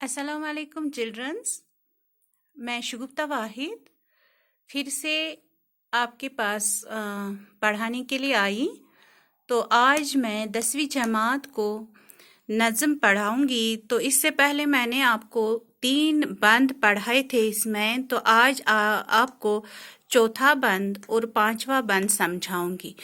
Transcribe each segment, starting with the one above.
अस्सलाम वालेकुम चिल्ड्रंस। मैं शुगुफ्ता वाहिद फिर से आपके पास पढ़ाने के लिए आई। तो आज मैं 10वीं जमात को नज़्म पढ़ाऊंगी। तो इससे पहले मैंने आपको 3 बंद पढ़ाए थे इसमें। तो आज आपको चौथा बंद और 5वां बंद समझाऊंगी।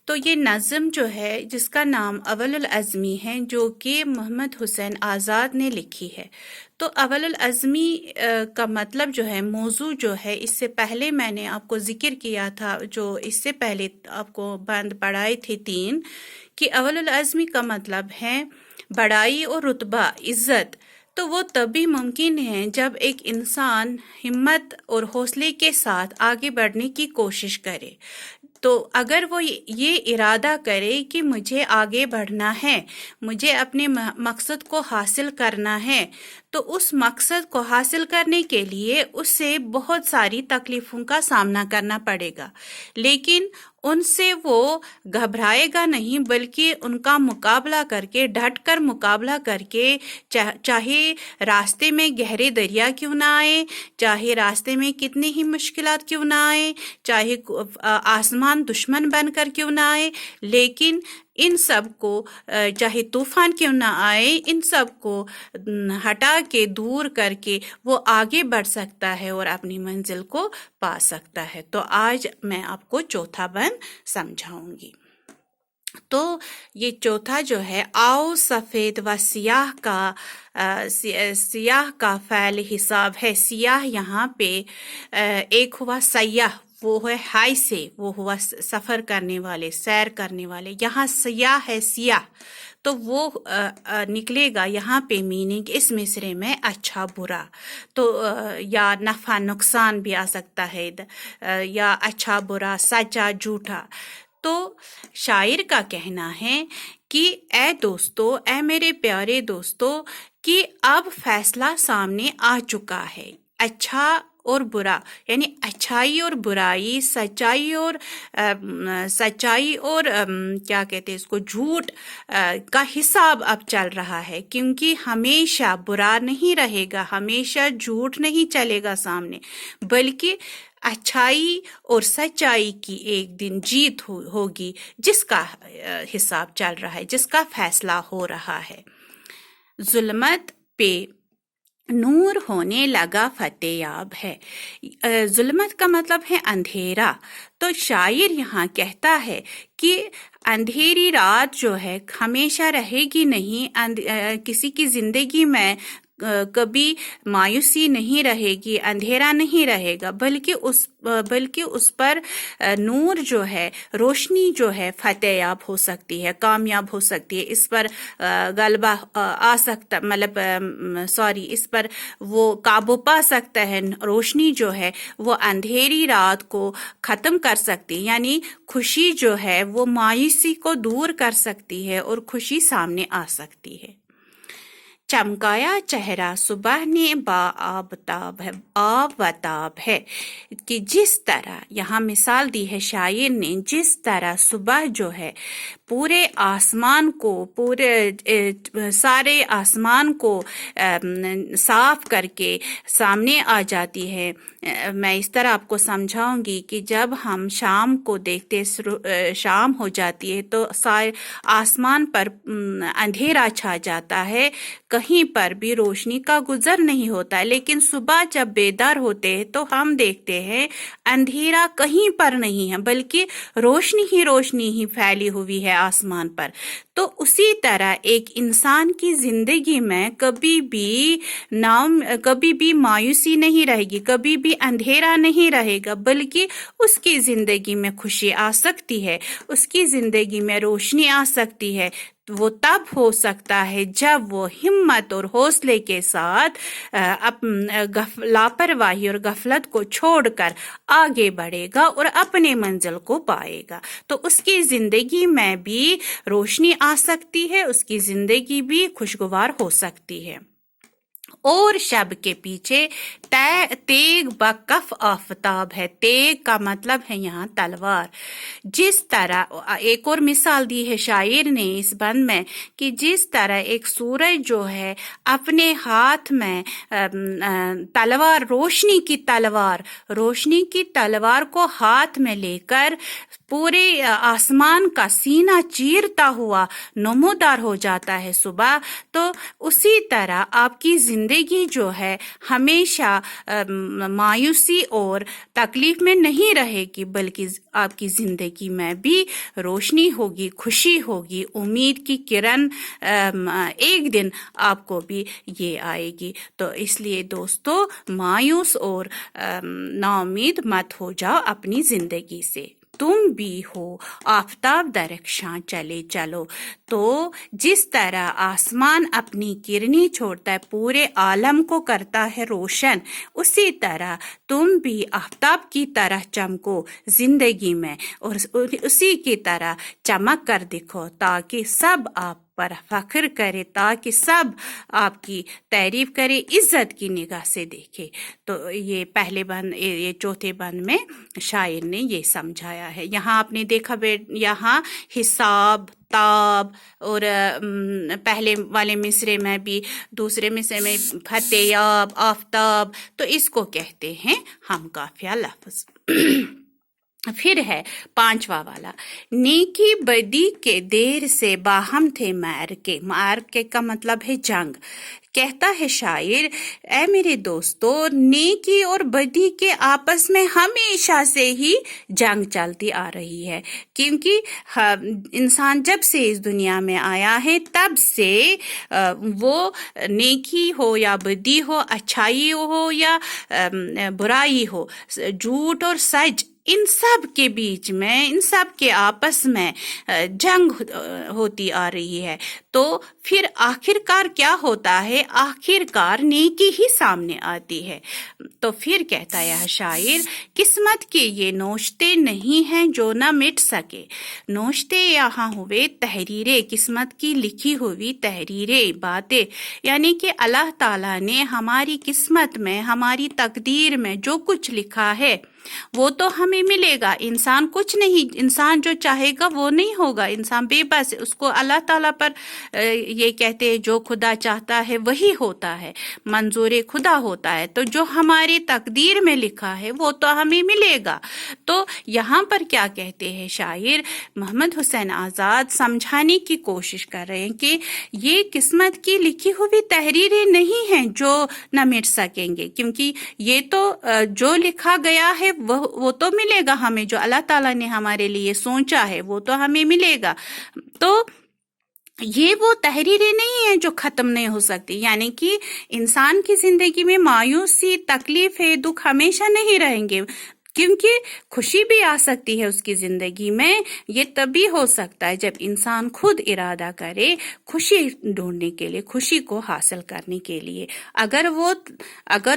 तो ये नज़्म जो है जिसका नाम अव्वलुल अज़मी है, जो कि मोहम्मद हुसैन आज़ाद ने लिखी है। तो अव्वलुल अज़मी का मतलब जो है, मौजू जो है, इससे पहले मैंने आपको ज़िक्र किया था, जो इससे पहले आपको बंद पढ़ाए थे 3, कि अव्वलुल अज़मी का मतलब है बड़ाई और रुतबा, इज़्ज़त। तो वो तभी मुमकिन है जब एक इंसान हिम्मत और हौसले के साथ आगे बढ़ने की कोशिश करे। तो अगर वो ये इरादा करे कि मुझे आगे बढ़ना है, मुझे अपने मकसद को हासिल करना है, तो उस मकसद को हासिल करने के लिए उससे बहुत सारी तकलीफ़ों का सामना करना पड़ेगा। लेकिन उनसे वो घबराएगा नहीं, बल्कि उनका मुकाबला करके, डट कर मुकाबला करके, चाहे रास्ते में गहरे दरिया क्यों ना आए, चाहे रास्ते में कितनी ही मुश्किलात क्यों ना आए, चाहे आसमान दुश्मन बनकर क्यों ना आए, लेकिन इन सब को, चाहे तूफान क्यों ना आए, इन सब को हटा के, दूर करके वो आगे बढ़ सकता है और अपनी मंजिल को पा सकता है। तो आज मैं आपको चौथा बंद समझाऊंगी। तो ये चौथा जो है, आओ सफ़ेद व सियाह का सियाह का फ़ैल हिसाब है। सियाह यहाँ पे एक हुआ सयाह, वो है हाय से, वो हुआ सफ़र करने वाले, सैर करने वाले। यहाँ सियाह है, सियाह, तो वो निकलेगा यहाँ पे मीनिंग इस मिसरे में अच्छा बुरा। तो या नफ़ा नुकसान भी आ सकता है, या अच्छा बुरा, सच्चा झूठा। तो शायर का कहना है कि ए दोस्तों, ए मेरे प्यारे दोस्तों, कि अब फैसला सामने आ चुका है। अच्छा और बुरा, यानी अच्छाई और बुराई, सच्चाई और क्या कहते हैं इसको, झूठ का हिसाब अब चल रहा है। क्योंकि हमेशा बुरा नहीं रहेगा, हमेशा झूठ नहीं चलेगा सामने, बल्कि अच्छाई और सच्चाई की एक दिन जीत होगी, जिसका हिसाब चल रहा है, जिसका फैसला हो रहा है। जुल्मत पे नूर होने लगा फतेयाब है। जुल्मत का मतलब है अंधेरा। तो शायर यहाँ कहता है कि अंधेरी रात जो है हमेशा रहेगी नहीं। किसी की जिंदगी में कभी मायूसी नहीं रहेगी, अंधेरा नहीं रहेगा, बल्कि उस पर नूर जो है, रोशनी जो है, फतेयाब हो सकती है, कामयाब हो सकती है। इस पर गलबा आ सकता, मतलब इस पर वो काबू पा सकता है। रोशनी जो है वो अंधेरी रात को ख़त्म कर सकती है, यानी खुशी जो है वो मायूसी को दूर कर सकती है और खुशी सामने आ सकती है। चमकाया चेहरा सुबह ने आबताब है, कि जिस तरह, यहाँ मिसाल दी है शायर ने, जिस तरह सुबह जो है पूरे आसमान को, सारे आसमान को साफ करके सामने आ जाती है। मैं इस तरह आपको समझाऊंगी कि जब हम शाम को देखते, शाम हो जाती है तो सारे आसमान पर अंधेरा छा जाता है, कहीं पर भी रोशनी का गुजर नहीं होता है। लेकिन सुबह जब बेदार होते हैं तो हम देखते हैं अंधेरा कहीं पर नहीं है, बल्कि रोशनी ही फैली हुई है आसमान पर। तो उसी तरह एक इंसान की जिंदगी में कभी भी मायूसी नहीं रहेगी, कभी भी अंधेरा नहीं रहेगा, बल्कि उसकी जिंदगी में खुशी आ सकती है, उसकी जिंदगी में रोशनी आ सकती है। वो तब हो सकता है जब वो हिम्मत और हौसले के साथ लापरवाही और गफलत को छोड़कर आगे बढ़ेगा और अपने मंजिल को पाएगा। तो उसकी जिंदगी में भी रोशनी आ सकती है, उसकी जिंदगी भी खुशगवार हो सकती है। और शब के पीछे तेग बकफ आफताब है। तेग का मतलब है यहाँ तलवार। जिस तरह एक और मिसाल दी है शायर ने इस बंद में कि जिस तरह एक सूरज जो है अपने हाथ में तलवार, रोशनी की तलवार को हाथ में लेकर पूरे आसमान का सीना चीरता हुआ नमोदार हो जाता है सुबह, तो उसी तरह आपकी जिंदगी जो है हमेशा मायूसी और तकलीफ में नहीं रहेगी, बल्कि आपकी जिंदगी में भी रोशनी होगी, खुशी होगी, उम्मीद की किरण एक दिन आपको भी ये आएगी। तो इसलिए दोस्तों, मायूस और नाउम्मीद मत हो जाओ अपनी जिंदगी से। तुम भी हो आफताब दरख्शां चले चलो। तो जिस तरह आसमान अपनी किरणें छोड़ता है, पूरे आलम को करता है रोशन, उसी तरह तुम भी आफताब की तरह चमको जिंदगी में और उसी की तरह चमक कर दिखो, ताकि सब आप पर फख्र करे, ताकि सब आपकी तारीफ करे, इज्जत की निगाह से देखे। तो ये पहले बंद, ये चौथे बंद में शायर ने ये समझाया है। यहाँ आपने देखा यहाँ हिसाब, ताब और पहले वाले मिसरे में भी, दूसरे मिसरे में फतेयाब, आफताब, तो इसको कहते हैं हम काफिया लफ्ज। फिर है पांचवा वाला, नेकी बदी के देर से बाहम थे मार के का मतलब है जंग। कहता है शायर, ऐ मेरे दोस्तों, नेकी और बदी के आपस में हमेशा से ही जंग चलती आ रही है, क्योंकि इंसान जब से इस दुनिया में आया है तब से वो नेकी हो या बदी हो, अच्छाई हो या बुराई हो, झूठ और सच, इन सब के बीच में, इन सब के आपस में जंग होती आ रही है। तो फिर आखिरकार क्या होता है? आखिरकार नेकी ही सामने आती है। तो फिर कहता है शायर, किस्मत के ये नोश्ते नहीं हैं जो न मिट सके। नोश्ते यहाँ हुए तहरीरें, किस्मत की लिखी हुई तहरीरें, बातें, यानी कि अल्लाह ताला ने हमारी किस्मत में, हमारी तकदीर में जो कुछ लिखा है वो तो हमें मिलेगा। इंसान कुछ नहीं, इंसान जो चाहेगा वो नहीं होगा, इंसान बेबस है। उसको अल्लाह ताला पर ये कहते हैं जो खुदा चाहता है वही होता है, मंजूर खुदा होता है। तो जो हमारी तकदीर में लिखा है वो तो हमें मिलेगा। तो यहाँ पर क्या कहते हैं शायर, मोहम्मद हुसैन आज़ाद समझाने की कोशिश कर रहे हैं कि ये किस्मत की लिखी हुई तहरीरें नहीं हैं जो न मिट सकेंगे, क्योंकि ये तो जो लिखा गया है वो तो मिलेगा हमें, जो अल्लाह ताला ने हमारे लिए सोचा है वो तो हमें मिलेगा। तो ये वो तहरीरें नहीं है जो खत्म नहीं हो सकती, यानी कि इंसान की जिंदगी में मायूसी, तकलीफ है, दुख हमेशा नहीं रहेंगे, क्योंकि खुशी भी आ सकती है उसकी जिंदगी में। ये तभी हो सकता है जब इंसान खुद इरादा करे खुशी ढूंढने के लिए, खुशी को हासिल करने के लिए। अगर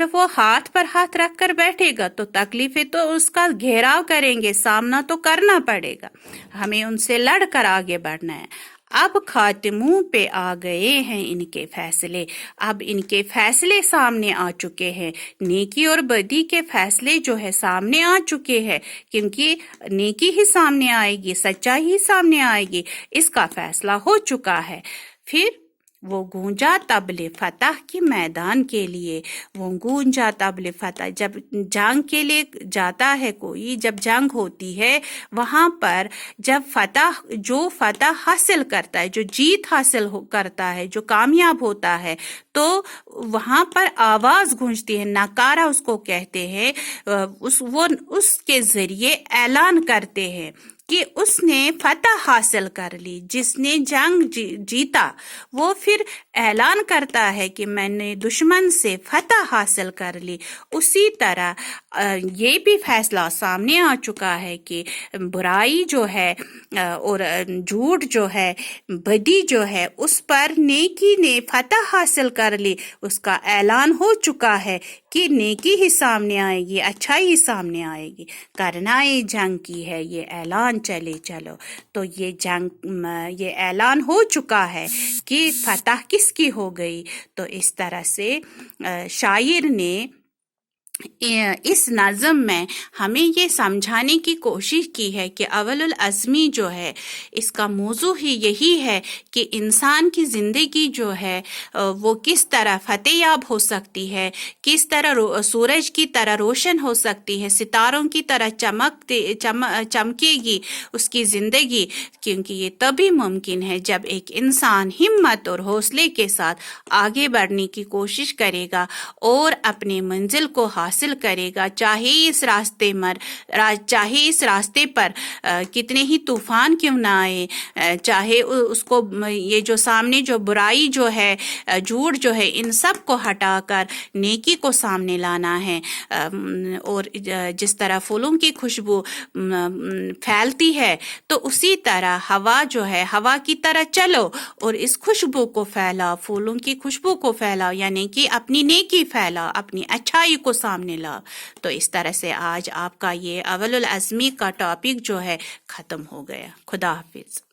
वो हाथ पर हाथ रख कर बैठेगा तो तकलीफें तो उसका घेराव करेंगे, सामना तो करना पड़ेगा, हमें उनसे लड़कर आगे बढ़ना है। अब खात्मों पे आ गए हैं इनके फैसले, अब इनके फैसले सामने आ चुके हैं, नेकी और बदी के फैसले जो है सामने आ चुके हैं, क्योंकि नेकी ही सामने आएगी, सच्चाई ही सामने आएगी, इसका फैसला हो चुका है। फिर वो गूंजा तबले फतह के मैदान के लिए, वो गूंजा तबले फतह, जब जंग के लिए जाता है कोई, जब जंग होती है वहां पर जब जो फतह हासिल करता है, जो जीत हासिल करता है, जो कामयाब होता है, तो वहां पर आवाज गूंजती है, नकारा उसको कहते हैं। उसके जरिए ऐलान करते हैं कि उसने फतह हासिल कर ली। जिसने जंग जीता वो फिर ऐलान करता है कि मैंने दुश्मन से फतह हासिल कर ली। उसी तरह ये भी फैसला सामने आ चुका है कि बुराई जो है और झूठ जो है, बदी जो है, उस पर नेकी ने फतह हासिल कर ली। उसका ऐलान हो चुका है कि नेकी ही सामने आएगी, अच्छाई ही सामने आएगी। करनाए जंग की है ये ऐलान میدان چلے چلو. تو یہ جنگ یہ اعلان ہو چکا ہے کہ فتح کس کی ہو گئی. تو اس طرح سے شاعر نے اس نظم میں ہمیں یہ سمجھانے کی کوشش کی ہے کہ اول الازمی جو ہے اس کا موضوع ہی یہی ہے کہ انسان کی زندگی جو ہے وہ کس طرح فتح یاب ہو سکتی ہے، کس طرح سورج کی طرح روشن ہو سکتی ہے، ستاروں کی طرح چمکے گی اس کی زندگی، کیونکہ یہ تبھی ممکن ہے جب ایک انسان ہمت اور حوصلے کے ساتھ آگے بڑھنے کی کوشش کرے گا اور اپنے منزل کو حاصل کرے گا، چاہے اس راستے پر کتنے ہی طوفان کیوں نہ آئے، چاہے اس کو یہ جو سامنے جو برائی جو ہے، جھوٹ جو ہے، ان سب کو ہٹا کر نیکی کو سامنے لانا ہے. اور جس طرح پھولوں کی خوشبو پھیلتی ہے تو اسی طرح ہوا جو ہے، ہوا کی طرح چلو اور اس خوشبو کو پھیلاؤ، پھولوں کی خوشبو کو پھیلاؤ، یعنی کہ اپنی نیکی پھیلاؤ، اپنی اچھائی کو سامنے لاؤ. تو اس طرح سے آج آپ کا یہ اول الازمی کا ٹاپک جو ہے ختم ہو گیا. خدا حافظ.